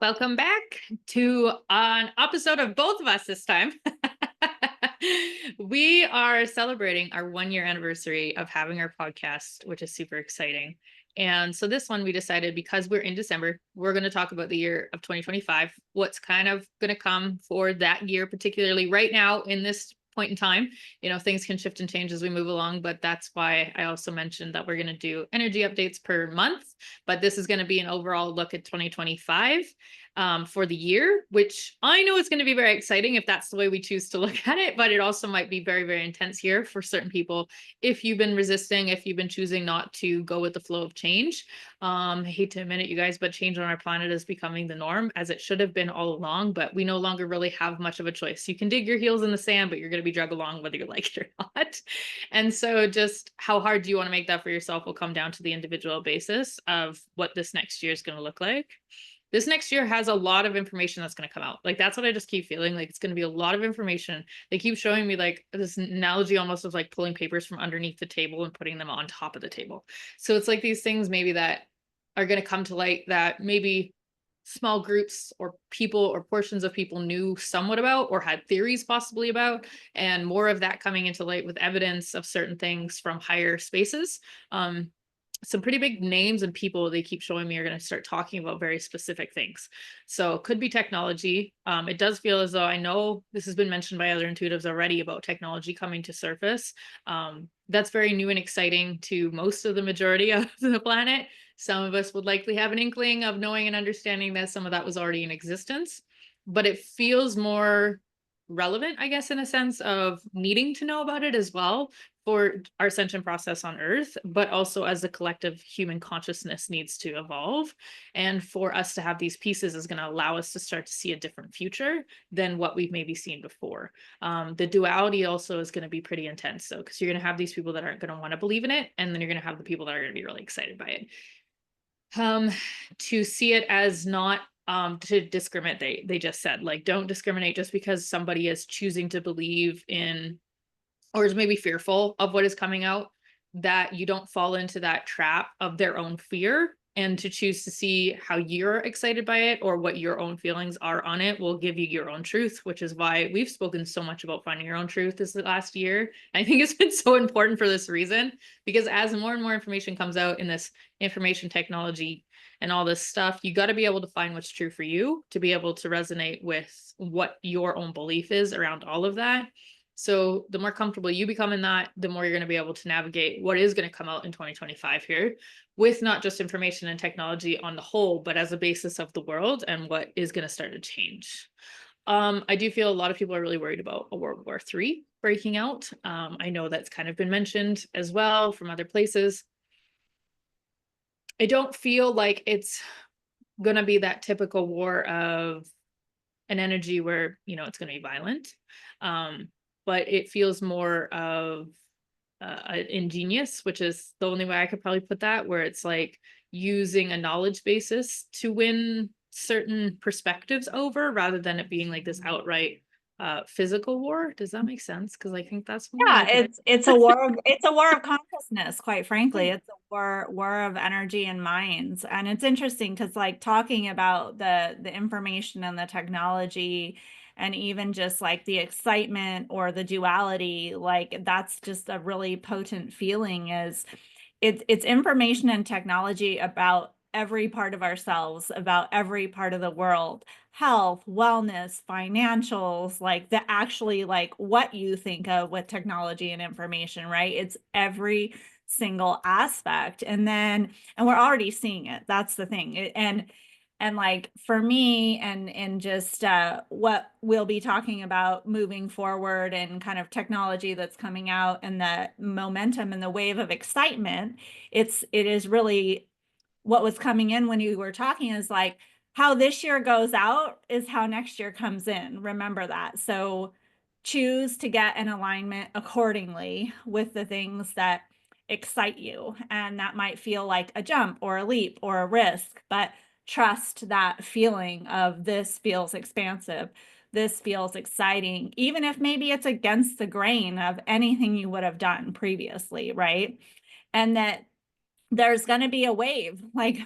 Welcome back to an episode of both of us this time. We are celebrating our 1 year anniversary of having our podcast, which is super exciting. And so this one we decided, because we're in December, we're going to talk about the year of 2025, what's kind of going to come for that year, particularly right now in this point in time. Things can shift and change as we move along, but that's why I also mentioned that we're going to do energy updates per month. But this is going to be an overall look at 2025 for the year, which I know is going to be very exciting if that's the way we choose to look at it, but it also might be very, very intense here for certain people. If you've been resisting, if you've been choosing not to go with the flow of change, I hate to admit it, you guys, but change on our planet is becoming the norm, as it should have been all along, but we no longer really have much of a choice. You can dig your heels in the sand, but you're going to be dragged along whether you like it or not. And so just how hard do you want to make that for yourself will come down to the individual basis of what this next year is going to look like. This next year has a lot of information that's going to come out. Like, that's what I just keep feeling like. It's going to be a lot of information. They keep showing me like this analogy almost of like pulling papers from underneath the table and putting them on top of the table. So it's like these things maybe that are going to come to light that maybe small groups or people or portions of people knew somewhat about or had theories possibly about, and more of that coming into light with evidence of certain things from higher spaces. Some pretty big names and people they keep showing me are going to start talking about very specific things. So it could be technology. It does feel as though, I know this has been mentioned by other intuitives already about technology coming to surface. That's very new and exciting to most of the majority of the planet. Some of us would likely have an inkling of knowing and understanding that some of that was already in existence, but it feels more relevant, I guess, in a sense of needing to know about it as well for our ascension process on Earth, but also as the collective human consciousness needs to evolve. And for us to have these pieces is going to allow us to start to see a different future than what we've maybe seen before. The duality also is going to be pretty intense, though, because you're going to have these people that aren't going to want to believe in it, and then you're going to have the people that are going to be really excited by it. To see it as not to discriminate, they just said, like, don't discriminate just because somebody is choosing to believe in or is maybe fearful of what is coming out, that you don't fall into that trap of their own fear, and to choose to see how you're excited by it or what your own feelings are on it will give you your own truth, which is why we've spoken so much about finding your own truth this last year. I think it's been so important for this reason, because as more and more information comes out in this information technology and all this stuff, you got to be able to find what's true for you to be able to resonate with what your own belief is around all of that. So the more comfortable you become in that, the more you're going to be able to navigate what is going to come out in 2025 here, with not just information and technology on the whole, but as a basis of the world and what is going to start to change. I do feel a lot of people are really worried about a World War III breaking out. I know that's kind of been mentioned as well from other places. I don't feel like it's going to be that typical war of an energy where, it's going to be violent. But it feels more of ingenious, which is the only way I could probably put that, where it's like using a knowledge basis to win certain perspectives over, rather than it being like this outright physical war. Does that make sense? Because I think that's one way Yeah, to put it's a war of consciousness, quite frankly. It's a war of energy and minds. And it's interesting because like talking about the information and the technology and even just like the excitement or the duality, like that's just a really potent feeling. Is it's information and technology about every part of ourselves, about every part of the world, health, wellness, financials, like the actually like what you think of with technology and information, right? It's every single aspect. And we're already seeing it. That's the thing. And like for me and just what we'll be talking about moving forward and kind of technology that's coming out and the momentum and the wave of excitement, it is really what was coming in when you were talking is like how this year goes out is how next year comes in. Remember that. So choose to get an alignment accordingly with the things that excite you. And that might feel like a jump or a leap or a risk, but trust that feeling of this feels expansive. This feels exciting, even if maybe it's against the grain of anything you would have done previously, right? And that there's going to be a wave. Like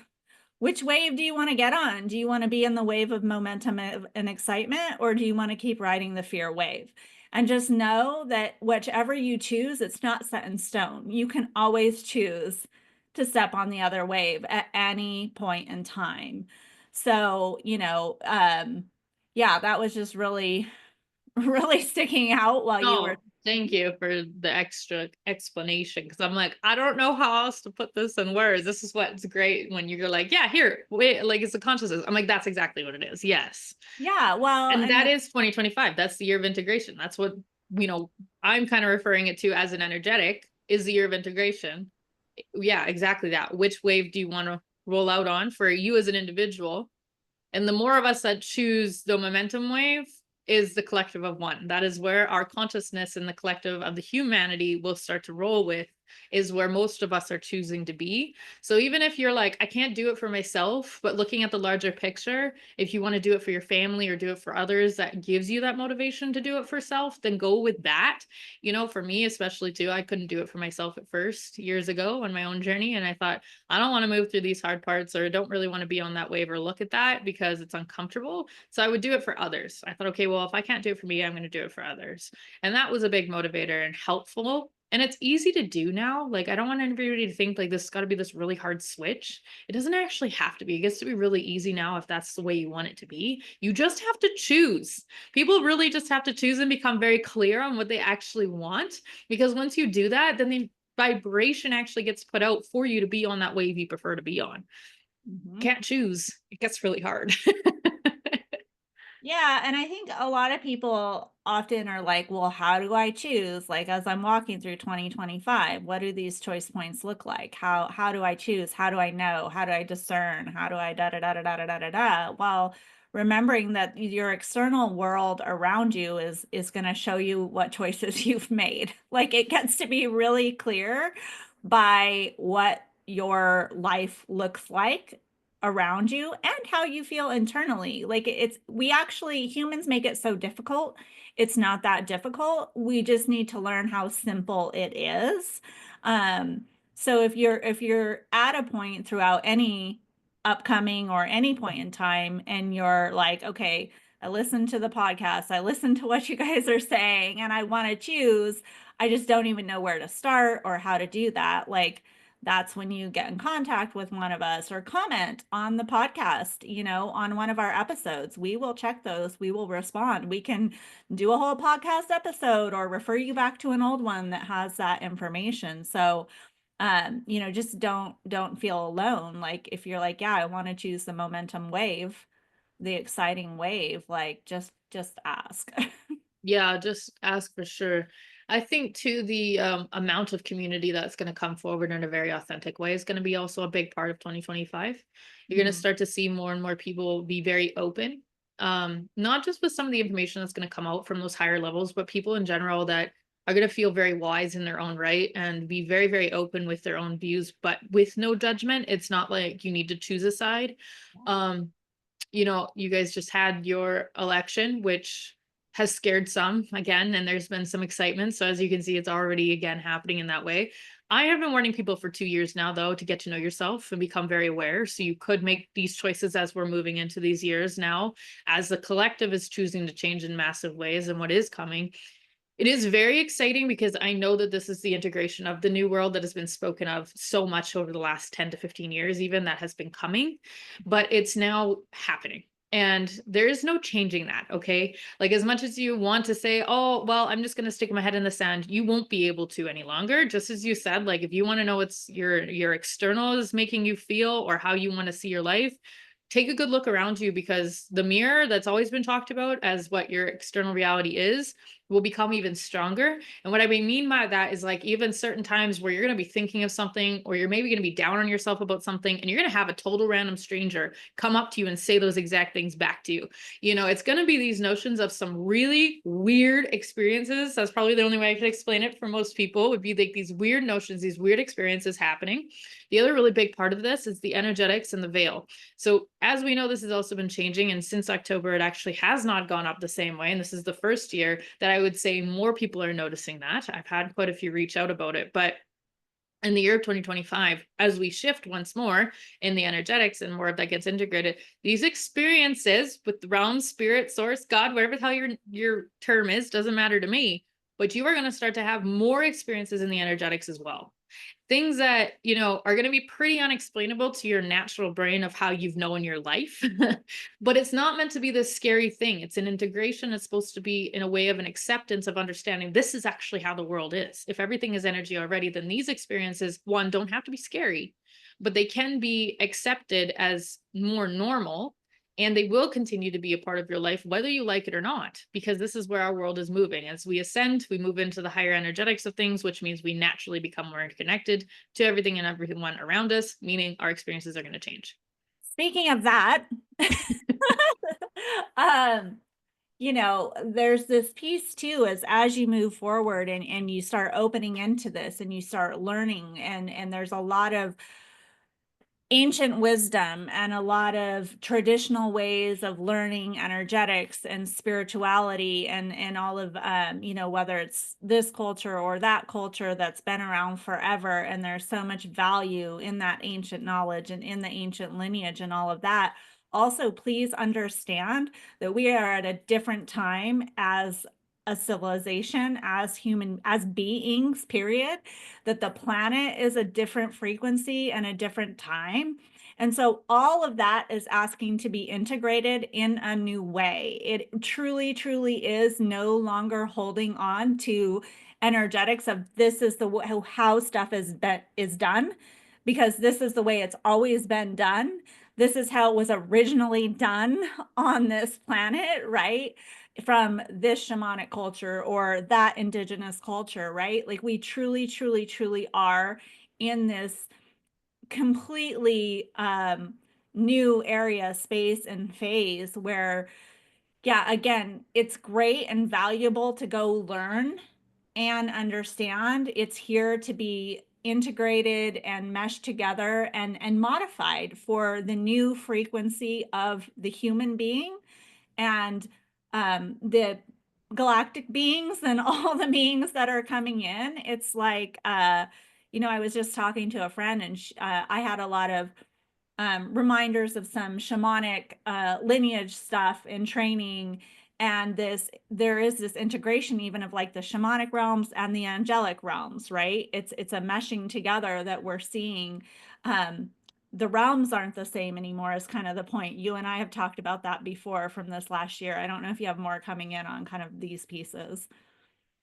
which wave do you want to get on? Do you want to be in the wave of momentum and excitement, or do you want to keep riding the fear wave? And just know that whichever you choose, it's not set in stone. You can always choose to step on the other wave at any point in time. So, yeah, that was just really, really sticking out while you were. Oh, thank you for the extra explanation. Because I'm like, I don't know how else to put this in words. This is what's great when you're like, yeah, here, wait, like it's a consciousness. I'm like, that's exactly what it is. Yes. Yeah, well, And and that it, is 2025. That's the year of integration. That's what, I'm kind of referring it to as an energetic is the year of integration. Yeah, exactly that. Which wave do you want to roll out on for you as an individual? And the more of us that choose the momentum wave is the collective of one. That is where our consciousness and the collective of the humanity will start to roll with, is where most of us are choosing to be. So even if you're like, I can't do it for myself, but looking at the larger picture, if you want to do it for your family or do it for others, that gives you that motivation to do it for self, then go with that. For me, especially too, I couldn't do it for myself at first years ago on my own journey. And I thought, I don't want to move through these hard parts, or don't really want to be on that wave or look at that because it's uncomfortable. So I would do it for others. I thought, okay, well, if I can't do it for me, I'm going to do it for others. And that was a big motivator and helpful. And it's easy to do now. Like, I don't want everybody to think like this has got to be this really hard switch. It doesn't actually have to be. It gets to be really easy now if that's the way you want it to be. You just have to choose. People really just have to choose and become very clear on what they actually want. Because once you do that, then the vibration actually gets put out for you to be on that wave you prefer to be on. Mhm. Can't choose. It gets really hard. Yeah, and I think a lot of people often are like, well, how do I choose? Like as I'm walking through 2025, what do these choice points look like? How do I choose? How do I know? How do I discern? How do I da da da da da da da da? Well, remembering that your external world around you is going to show you what choices you've made. Like it gets to be really clear by what your life looks like around you and how you feel internally. Like it's, we actually, humans make it so difficult. It's not that difficult. We just need to learn how simple it is. Um, so if you're at a point throughout any upcoming or any point in time and you're like, okay, I listened to the podcast, I listened to what you guys are saying, and I want to choose, I just don't even know where to start or how to do that. Like that's when you get in contact with one of us or comment on the podcast, on one of our episodes. We will check those. We will respond. We can do a whole podcast episode or refer you back to an old one that has that information. So, just don't feel alone. Like if you're like, yeah, I want to choose the momentum wave, the exciting wave, like just ask. Yeah, just ask for sure. I think too the amount of community that's going to come forward in a very authentic way is going to be also a big part of 2025. You're going to Mhm. start to see more and more people be very open, not just with some of the information that's going to come out from those higher levels, but people in general that are going to feel very wise in their own right and be very, very open with their own views, but with no judgment. It's not like you need to choose a side. Um, you guys just had your election, which has scared some again, and there's been some excitement. So as you can see, it's already again happening in that way. I have been warning people for 2 years now, though, to get to know yourself and become very aware. So you could make these choices as we're moving into these years now, as the collective is choosing to change in massive ways and what is coming. It is very exciting because I know that this is the integration of the new world that has been spoken of so much over the last 10 to 15 years, even that has been coming, but it's now happening. And there is no changing that. Okay. Like, as much as you want to say, oh, well, I'm just going to stick my head in the sand, you won't be able to any longer. Just as you said, like, if you want to know what's your external is making you feel or how you want to see your life, take a good look around you, because the mirror that's always been talked about as what your external reality is will become even stronger. And what I mean by that is, like, even certain times where you're going to be thinking of something, or you're maybe going to be down on yourself about something, and you're going to have a total random stranger come up to you and say those exact things back to you. It's going to be these notions of some really weird experiences. That's probably the only way I could explain it for most people, would be like these weird notions, these weird experiences happening. The other really big part of this is the energetics and the veil. So as we know, this has also been changing. And since October, it actually has not gone up the same way. And this is the first year that I would say more people are noticing that. I've had quite a few reach out about it, but in the year of 2025, as we shift once more in the energetics and more of that gets integrated, these experiences with the realm, spirit, source, God, whatever the hell your term is, doesn't matter to me. But you are going to start to have more experiences in the energetics as well. Things that, are going to be pretty unexplainable to your natural brain of how you've known your life. But it's not meant to be this scary thing. It's an integration. It's supposed to be in a way of an acceptance of understanding this is actually how the world is. If everything is energy already, then these experiences, one, don't have to be scary, but they can be accepted as more normal, and they will continue to be a part of your life, whether you like it or not, because this is where our world is moving. As we ascend, we move into the higher energetics of things, which means we naturally become more connected to everything and everyone around us, meaning our experiences are going to change. Speaking of that, um, there's this piece too, as you move forward and you start opening into this and you start learning, and there's a lot of ancient wisdom and a lot of traditional ways of learning energetics and spirituality and all of whether it's this culture or that culture that's been around forever, and there's so much value in that ancient knowledge and in the ancient lineage and all of that. Also, please understand that we are at a different time as a civilization, as beings, period, that the planet is a different frequency and a different time. And so all of that is asking to be integrated in a new way. It truly, truly is no longer holding on to energetics of this is how stuff is done, because this is the way it's always been done. This is how it was originally done on this planet, right? From this shamanic culture or that indigenous culture, right? Like we truly, truly, truly are in this completely new area, space, and phase where, yeah, again, it's great and valuable to go learn and understand. It's here to be integrated and meshed together and modified for the new frequency of the human being and the galactic beings and all the beings that are coming in. It's like, I was just talking to a friend, and I had a lot of reminders of some shamanic lineage stuff and training. And there is this integration even of like the shamanic realms and the angelic realms, right? It's a meshing together that we're seeing. The realms aren't the same anymore is kind of the point. You and I have talked about that before from this last year. I don't know if you have more coming in on kind of these pieces.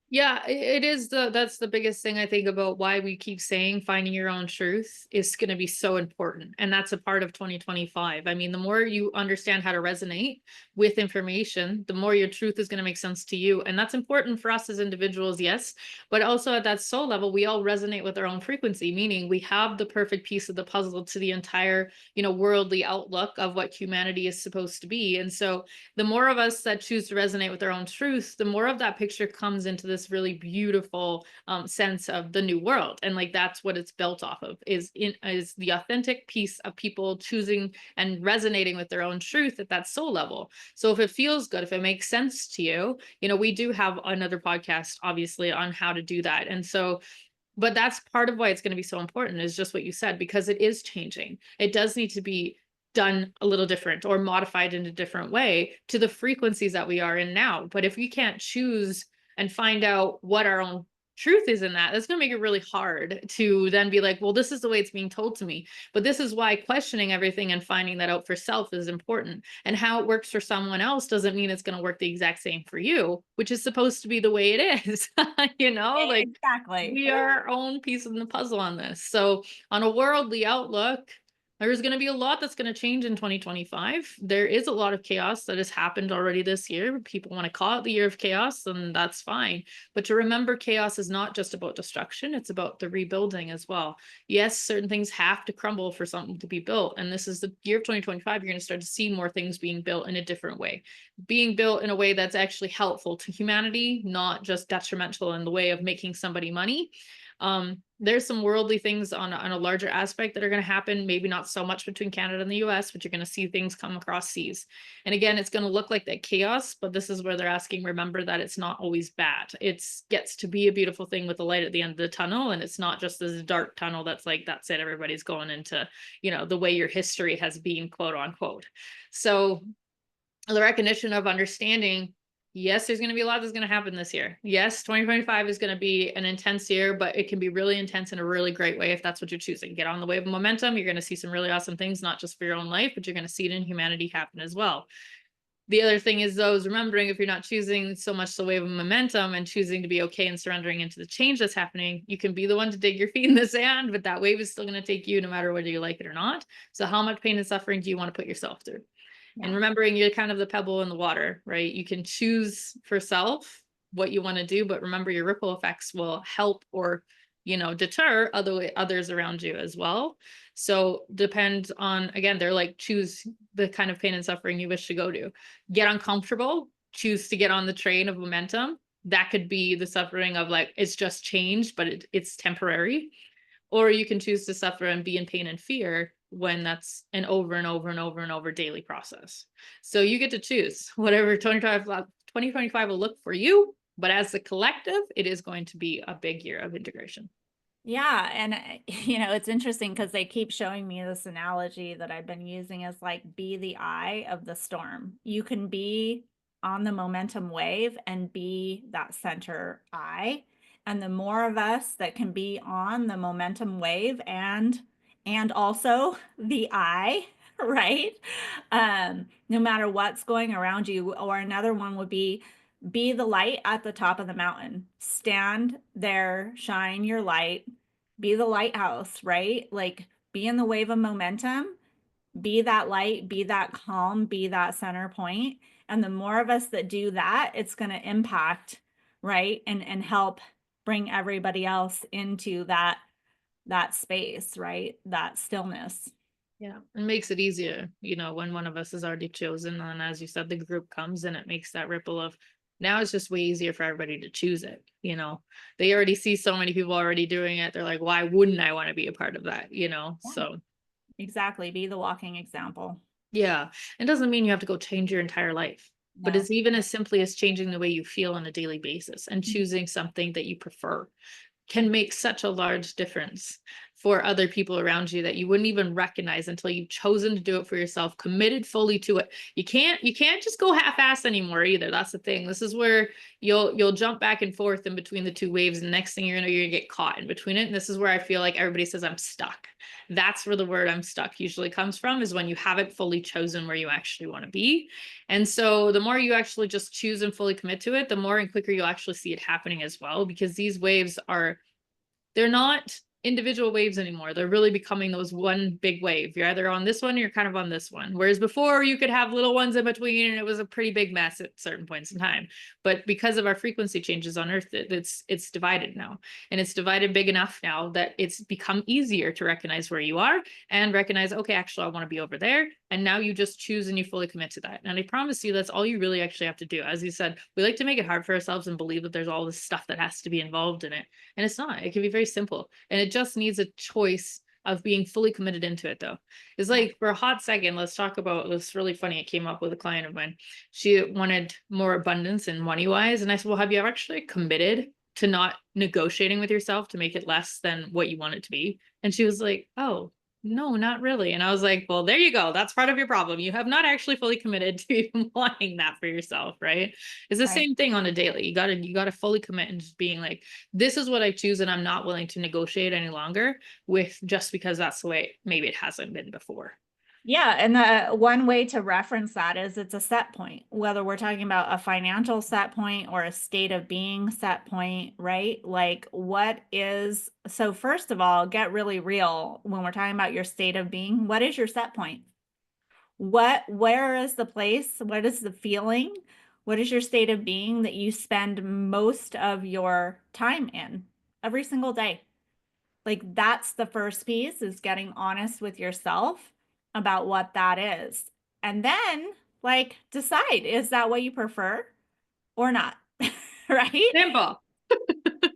Yeah, it is that's the biggest thing I think about why we keep saying finding your own truth is going to be so important. And that's a part of 2025. I mean, the more you understand how to resonate with information, the more your truth is going to make sense to you. And that's important for us as individuals, yes, but also at that soul level, we all resonate with our own frequency, meaning we have the perfect piece of the puzzle to the entire, worldly outlook of what humanity is supposed to be. And so the more of us that choose to resonate with our own truth, the more of that picture comes into this really beautiful sense of the new world. And like that's what it's built off of is the authentic piece of people choosing and resonating with their own truth at that soul level. So if it feels good, if it makes sense to you, we do have another podcast obviously on how to do that. And so but that's part of why it's going to be so important is just what you said, because it is changing. It does need to be done a little different or modified in a different way to the frequencies that we are in now. But if we can't choose and find out what our own truth is in that, that's going to make it really hard to then be like, well, this is the way it's being told to me. But this is why questioning everything and finding that out for self is important. And how it works for someone else doesn't mean it's going to work the exact same for you, which is supposed to be the way it is. Like Exactly. we are our own piece of the puzzle on this. So on a worldly outlook, there's going to be a lot that's going to change in 2025. There is a lot of chaos that has happened already this year. People want to call it the year of chaos, and that's fine. But to remember, chaos is not just about destruction, it's about the rebuilding as well. Yes, certain things have to crumble for something to be built. And this is the year of 2025. You're going to start to see more things being built in a different way, being built in a way that's actually helpful to humanity, not just detrimental in the way of making somebody money. There's some worldly things on a larger aspect that are going to happen, maybe not so much between Canada and the US, but you're going to see things come across seas. And again, it's going to look like that chaos, but this is where they're asking, remember that it's not always bad. It gets to be a beautiful thing with the light at the end of the tunnel. And it's not just this dark tunnel that's like, that's it, everybody's going into, the way your history has been, quote unquote. So the recognition of understanding, yes, there's going to be a lot that's going to happen this year. Yes, 2025 is going to be an intense year, but it can be really intense in a really great way if that's what you're choosing. Get on the wave of momentum. You're going to see some really awesome things, not just for your own life, but you're going to see it in humanity happen as well. The other thing is those remembering, if you're not choosing so much the wave of momentum and choosing to be okay and surrendering into the change that's happening, you can be the one to dig your feet in the sand, but that wave is still going to take you no matter whether you like it or not. So how much pain and suffering do you want to put yourself through? Yeah. And remembering you're kind of the pebble in the water, right? You can choose for self what you want to do, but remember your ripple effects will help or, deter others around you as well. So depend on, again, they're like, choose the kind of pain and suffering you wish to go to. Get uncomfortable, choose to get on the train of momentum. That could be the suffering of like, it's just changed, but it's temporary. Or you can choose to suffer and be in pain and fear when that's an over and over and over and over daily process. So you get to choose whatever 2025 will look for you. But as the collective, it is going to be a big year of integration. Yeah. And, it's interesting because they keep showing me this analogy that I've been using as like, be the eye of the storm. You can be on the momentum wave and be that center eye. And the more of us that can be on the momentum wave and also the eye, right? No matter what's going around you. Or another one would be the light at the top of the mountain. Stand there, shine your light, be the lighthouse, right? Like, be in the wave of momentum, be that light, be that calm, be that center point. And the more of us that do that, it's going to impact, right? And help bring everybody else into that space, right? That stillness. Yeah, it makes it easier, when one of us is already chosen. And as you said, the group comes and it makes that ripple of, now it's just way easier for everybody to choose it. They already see so many people already doing it. They're like, why wouldn't I want to be a part of that? Yeah. So Exactly. Be the walking example. yeah, it doesn't mean you have to go change your entire life, but No. it's even as simply as changing the way you feel on a daily basis and choosing something that you prefer can make such a large difference for other people around you that you wouldn't even recognize until you've chosen to do it for yourself, committed fully to it. You can't just go half-ass anymore either. That's the thing. This is where you'll jump back and forth in between the two waves, and the next thing you're gonna get caught in between it. And this is where I feel like everybody says I'm stuck. That's where the word I'm stuck usually comes from, is when you haven't fully chosen where you actually want to be. And so the more you actually just choose and fully commit to it, the more and quicker you'll actually see it happening as well, because these waves they're not individual waves anymore. They're really becoming those one big wave. You're either on this one or you're kind of on this one. Whereas before you could have little ones in between and it was a pretty big mess at certain points in time. But because of our frequency changes on Earth, it's divided now. And it's divided big enough now that it's become easier to recognize where you are and recognize, okay, actually, I want to be over there. And now you just choose and you fully commit to that. And I promise you, that's all you really actually have to do. As you said, we like to make it hard for ourselves and believe that there's all this stuff that has to be involved in it. And it's not. It can be very simple. And it just needs a choice of being fully committed into it, though. It's like, for a hot second, let's talk about this. Really funny. It came up with a client of mine. She wanted more abundance and money wise. And I said, well, have you ever actually committed to not negotiating with yourself to make it less than what you want it to be? And she was like, oh, no, not really. And I was like, well, there you go. That's part of your problem. You have not actually fully committed to even wanting that for yourself, right? It's the Right. same thing on a daily. You gotta fully commit and just being like, this is what I choose, and I'm not willing to negotiate any longer with, just because that's the way maybe it hasn't been before. Yeah, and the one way to reference that is it's a set point, whether we're talking about a financial set point or a state of being set point, right? Like, so first of all, get really real when we're talking about your state of being. What is your set point? Where is the place? What is the feeling? What is your state of being that you spend most of your time in every single day? Like, that's the first piece, is getting honest with yourself about what that is. And then, like, decide, is that what you prefer or not? Right? Simple.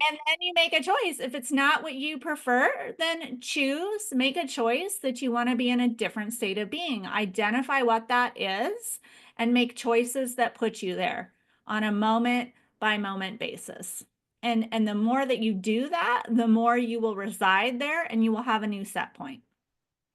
And then you make a choice. If it's not what you prefer, then choose, make a choice that you want to be in a different state of being. Identify what that is and make choices that put you there on a moment by moment basis. And the more that you do that, the more you will reside there and you will have a new set point.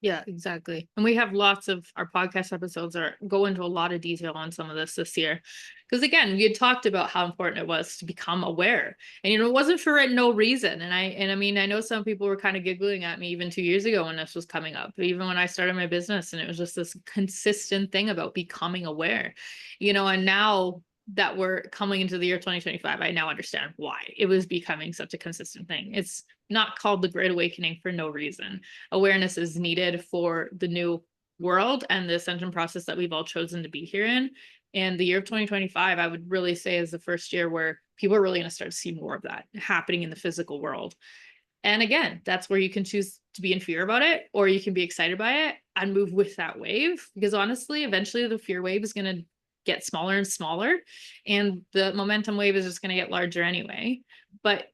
Yeah, exactly. And we have lots of our podcast episodes are go into a lot of detail on some of this year. Because again, we had talked about how important it was to become aware. And it wasn't for no reason. And I mean, I know some people were kind of giggling at me even 2 years ago when this was coming up, even when I started my business, and it was just this consistent thing about becoming aware, and now that we're coming into the year 2025, I now understand why it was becoming such a consistent thing. It's not called the Great Awakening for no reason. Awareness is needed for the new world and the ascension process that we've all chosen to be here in. And the year of 2025, I would really say, is the first year where people are really going to start to see more of that happening in the physical world. And again, that's where you can choose to be in fear about it, or you can be excited by it and move with that wave. Because honestly, eventually the fear wave is going to get smaller and smaller, and the momentum wave is just going to get larger anyway. But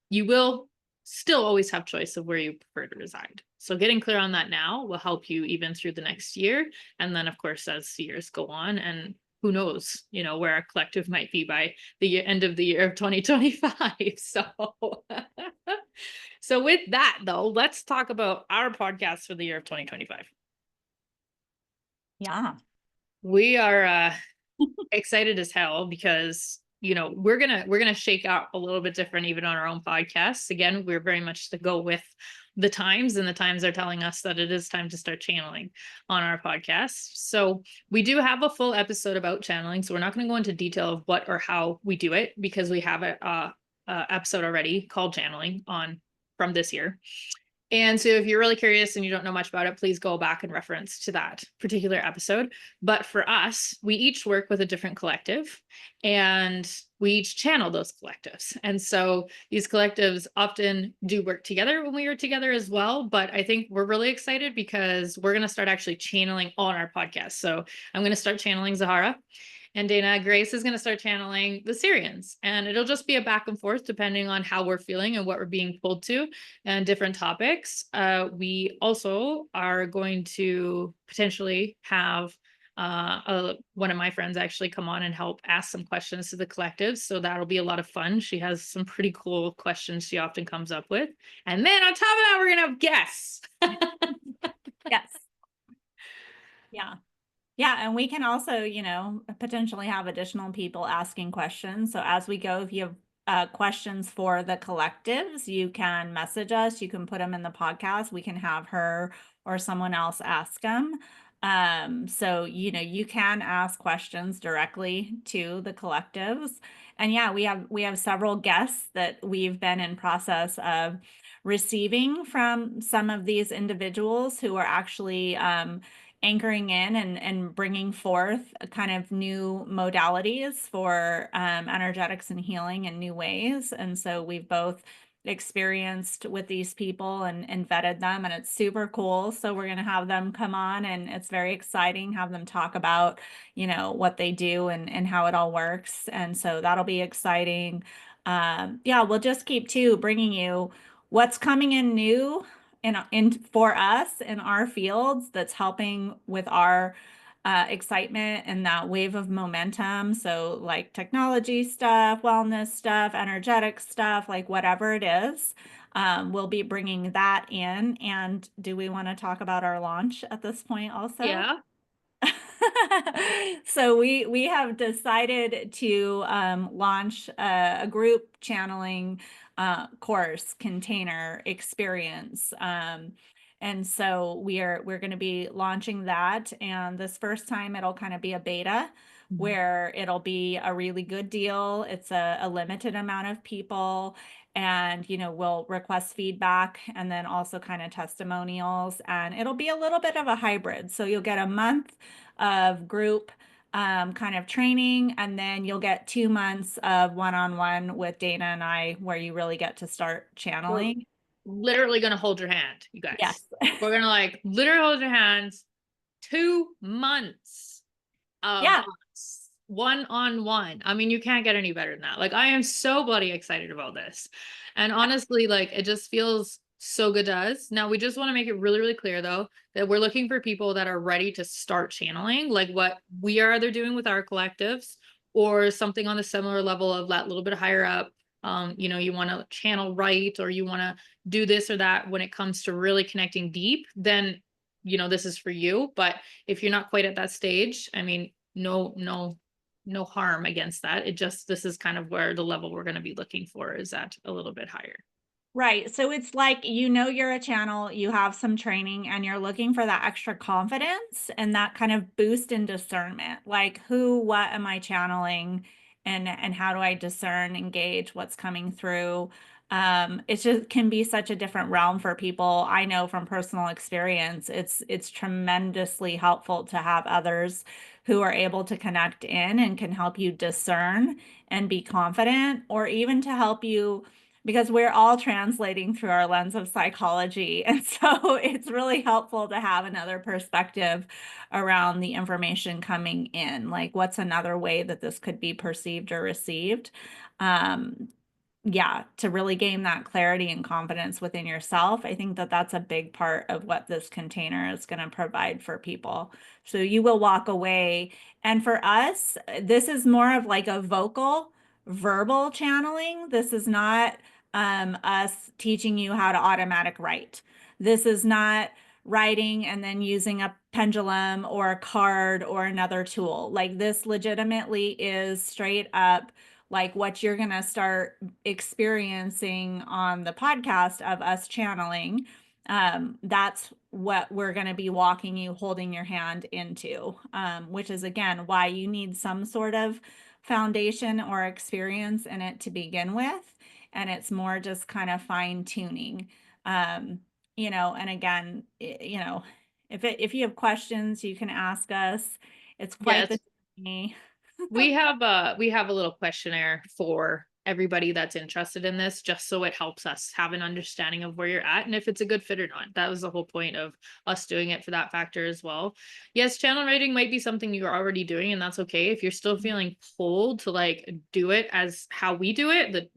you will still always have choice of where you prefer to reside. So getting clear on that now will help you even through the next year. And then of course, as the years go on, and who knows, where our collective might be by the end of the year of 2025. So, so with that though, let's talk about our podcast for the year of 2025. Yeah. We are excited as hell because we're gonna shake out a little bit different even on our own podcasts. Again, we're very much to go with the times, and the times are telling us that it is time to start channeling on our podcast. So we do have a full episode about channeling, so we're not going to go into detail of what or how we do it, because we have a episode already called channeling on from this year. And so if you're really curious and you don't know much about it, please go back and reference to that particular episode. But for us, we each work with a different collective, and we each channel those collectives. And so these collectives often do work together when we are together as well. But I think we're really excited because we're going to start actually channeling on our podcast. So I'm going to start channeling Zahara. And Dayna Grace is going to start channeling the Syrians. And it'll just be a back and forth depending on how we're feeling and what we're being pulled to and different topics. We also are going to potentially have one of my friends actually come on and help ask some questions to the collective. So that'll be a lot of fun. She has some pretty cool questions she often comes up with. And then on top of that, we're going to have guests. Yes. Yeah. Yeah, and we can also, potentially have additional people asking questions. So as we go, if you have questions for the collectives, you can message us. You can put them in the podcast. We can have her or someone else ask them. So, you can ask questions directly to the collectives. And yeah, we have several guests that we've been in process of receiving from some of these individuals who are actually anchoring in and bringing forth a kind of new modalities for energetics and healing in new ways. And so we've both experienced with these people and vetted them, and it's super cool. So we're going to have them come on, and it's very exciting, have them talk about, what they do and how it all works. And so that'll be exciting. Yeah, we'll just keep bringing you what's coming in new in for us in our fields that's helping with our excitement and that wave of momentum. So like technology stuff, wellness stuff, energetic stuff, like whatever it is, we'll be bringing that in. And do we want to talk about our launch at this point also? Yeah. So we have decided to launch a group channeling course container experience. And so we're going to be launching that. And this first time it'll kind of be a beta where it'll be a really good deal. It's a limited amount of people, and we'll request feedback and then also kind of testimonials, and it'll be a little bit of a hybrid. So you'll get a month of group kind of training, and then you'll get 2 months of one-on-one with Dayna and I, where you really get to start channeling. We're literally going to hold your hand, you guys. Yes. We're going to literally hold your hands. 2 months of Yeah. us. one-on-one. I mean, you can't get any better than that. Like, I am so bloody excited about this. And honestly, like, it just feels so good to us. Now, we just want to make it really, really clear though, that we're looking for people that are ready to start channeling, like what we are either doing with our collectives or something on the similar level of that little bit higher up. You want to channel right, or you want to do this or that when it comes to really connecting deep, then this is for you. But if you're not quite at that stage, I mean, no harm against that. This is kind of where the level we're going to be looking for is at a little bit higher. Right. So it's like, you're a channel, you have some training, and you're looking for that extra confidence and that kind of boost in discernment. Like, what am I channeling, and how do I discern, engage what's coming through? It just can be such a different realm for people. I know from personal experience, it's tremendously helpful to have others who are able to connect in and can help you discern and be confident, or even to help you, because we're all translating through our lens of psychology. And so it's really helpful to have another perspective around the information coming in. Like, what's another way that this could be perceived or received? Um, yeah, to really gain that clarity and confidence within yourself. I think that that's a big part of what this container is going to provide for people. So you will walk away. And for us, this is more of like a verbal channeling. This is not us teaching you how to automatic write. This is not writing and then using a pendulum or a card or another tool. Like, this legitimately is straight up like what you're going to start experiencing on the podcast of us channeling. That's what we're going to be walking you, holding your hand into, which is, again, why you need some sort of foundation or experience in it to begin with. And it's more just kind of fine tuning. And again, if you have questions, you can ask us. It's quite Yes. the journey. We have a little questionnaire for everybody that's interested in this, just so it helps us have an understanding of where you're at and if it's a good fit or not. That was the whole point of us doing it, for that factor as well. Yes, channel writing might be something you're already doing, and that's okay. If you're still feeling pulled to like do it as how we do it, that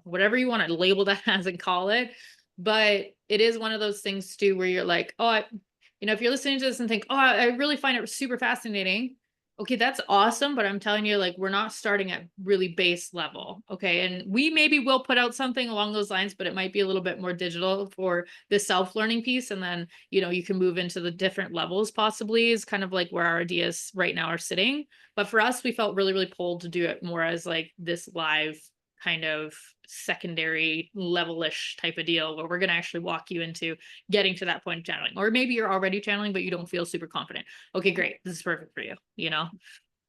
whatever you want to label that as and call it. But it is one of those things too where you're like, if you're listening to this and think, oh, I really find it super fascinating. Okay, that's awesome, but I'm telling you, like, we're not starting at really base level. Okay. And we maybe will put out something along those lines, but it might be a little bit more digital for the self-learning piece. And then, you can move into the different levels possibly, is kind of like where our ideas right now are sitting. But for us, we felt really, really pulled to do it more as like this live kind of secondary level-ish type of deal, where we're going to actually walk you into getting to that point of channeling. Or maybe you're already channeling, but you don't feel super confident. Okay, great. This is perfect for you.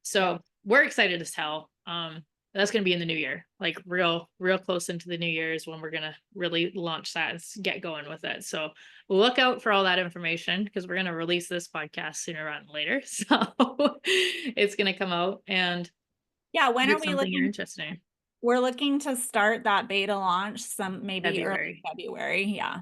So we're excited as hell. That's going to be in the new year, like real close into the new year is when we're going to really launch that and get going with it. So look out for all that information, because we're going to release this podcast sooner rather than later. So it's going to come out, and Yeah, when if are it's we something you're looking? interested in. We're looking to start that beta launch maybe early February. February. Yeah.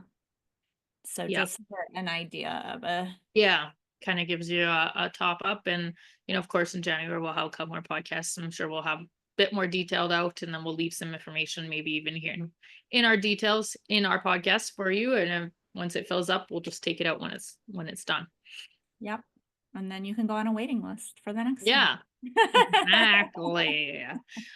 So Yeah. just for an idea of a. Yeah. Kind of gives you a top up. And, of course, in January, we'll have a couple more podcasts. I'm sure we'll have a bit more detailed out, and then we'll leave some information, maybe even here in our details in our podcast for you. And once it fills up, we'll just take it out when it's done. Yep. And then you can go on a waiting list for the next one. Yeah. Exactly.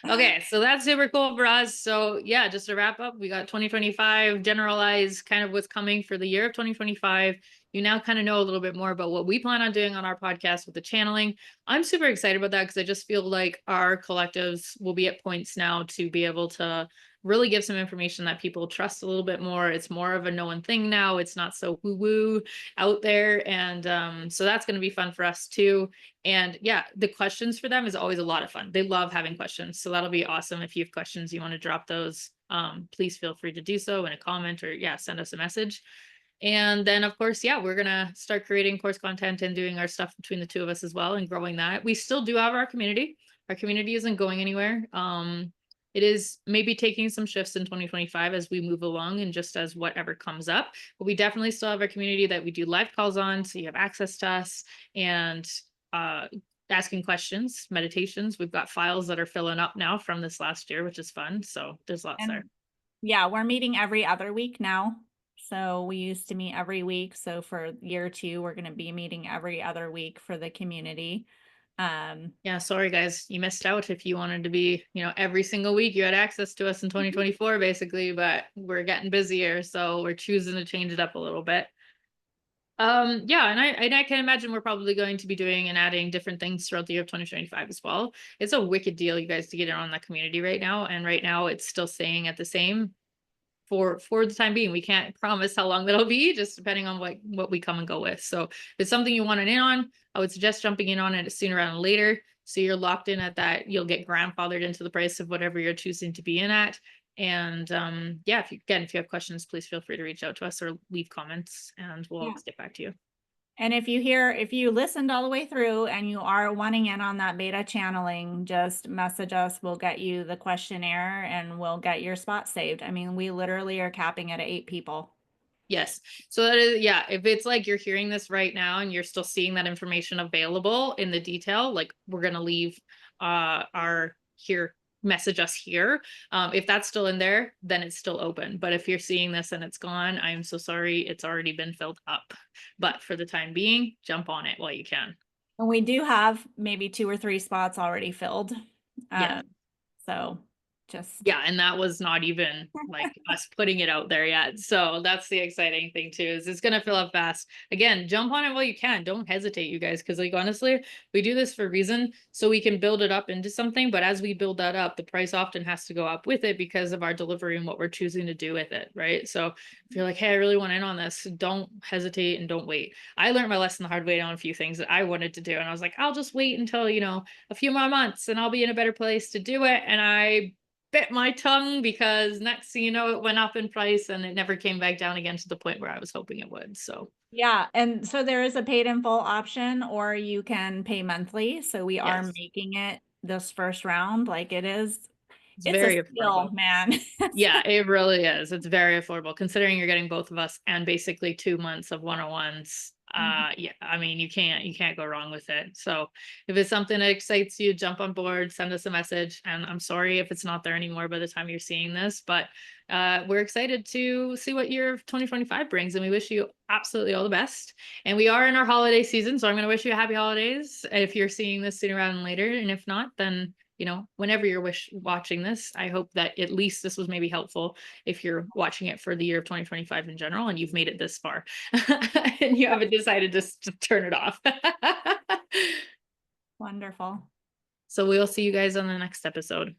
Okay, so that's super cool for us. So yeah, just to wrap up, we got 2025, generalize kind of what's coming for the year of 2025. You now kind of know a little bit more about what we plan on doing on our podcast with the channeling. I'm super excited about that, because I just feel like our collectives will be at points now to be able to really give some information that people trust a little bit more. It's more of a known thing now. It's not so woo-woo out there. And so that's going to be fun for us too. And yeah, the questions for them is always a lot of fun. They love having questions. So that'll be awesome. If you have questions, you want to drop those, please feel free to do so in a comment, or send us a message. And then of course, yeah, we're going to start creating course content and doing our stuff between the two of us as well, and growing that. We still do have our community. Our community isn't going anywhere. It is maybe taking some shifts in 2025 as we move along, and just as whatever comes up, but we definitely still have our community that we do live calls on. So you have access to us, and asking questions, meditations. We've got files that are filling up now from this last year, which is fun. So there's lots there. And yeah, we're meeting every other week now. So we used to meet every week. So for year 2, we're going to be meeting every other week for the community. Yeah, sorry guys, you missed out. If you wanted to be, every single week you had access to us in 2024 basically, but we're getting busier, so we're choosing to change it up a little bit. Yeah, and I can imagine we're probably going to be doing and adding different things throughout the year of 2025 as well. It's a wicked deal, you guys, to get in on that community right now, and right now it's still staying at the same for the time being. We can't promise how long that'll be, just depending on what we come and go with. So if it's something you want to in on, I would suggest jumping in on it sooner rather than later. So you're locked in at that, you'll get grandfathered into the price of whatever you're choosing to be in at. And yeah, if you have questions, please feel free to reach out to us or leave comments and we'll Yeah. get back to you. And if you listened all the way through and you are wanting in on that beta channeling, just message us. We'll get you the questionnaire and we'll get your spot saved. I mean, we literally are capping it at 8 people. Yes. So that is, yeah, if it's like you're hearing this right now and you're still seeing that information available in the detail, like we're going to leave our here message us here. If that's still in there, then it's still open. But if you're seeing this and it's gone, I'm so sorry. It's already been filled up. But for the time being, jump on it while you can. And we do have maybe 2 or 3 spots already filled. Yeah. So just Yeah, and that was not even like us putting it out there yet. So that's the exciting thing too, is it's gonna fill up fast. Again, jump on it while you can. Don't hesitate, you guys, because like honestly, we do this for a reason so we can build it up into something. But as we build that up, the price often has to go up with it because of our delivery and what we're choosing to do with it, right? So if you're like, hey, I really want in on this, don't hesitate and don't wait. I learned my lesson the hard way on a few things that I wanted to do, and I was like, I'll just wait until a few more months and I'll be in a better place to do it. And I bit my tongue because next thing you know, it went up in price and it never came back down again to the point where I was hoping it would. So yeah, and so there is a paid in full option or you can pay monthly. So we are yes, making it this first round like it's it's a very steal, affordable. man. Yeah, it really is. It's very affordable considering you're getting both of us and basically 2 months of one-on-ones. Mhm. Yeah, I mean, you can't go wrong with it. So if it's something that excites you, jump on board, send us a message. And I'm sorry if it's not there anymore by the time you're seeing this, but we're excited to see what year of 2025 brings. And we wish you absolutely all the best. And we are in our holiday season, so I'm going to wish you a happy holidays if you're seeing this sooner rather than later. And if not, then whenever you're watching this, I hope that at least this was maybe helpful if you're watching it for the year of 2025 in general and you've made it this far and you haven't decided to turn it off. Wonderful. So we'll see you guys on the next episode.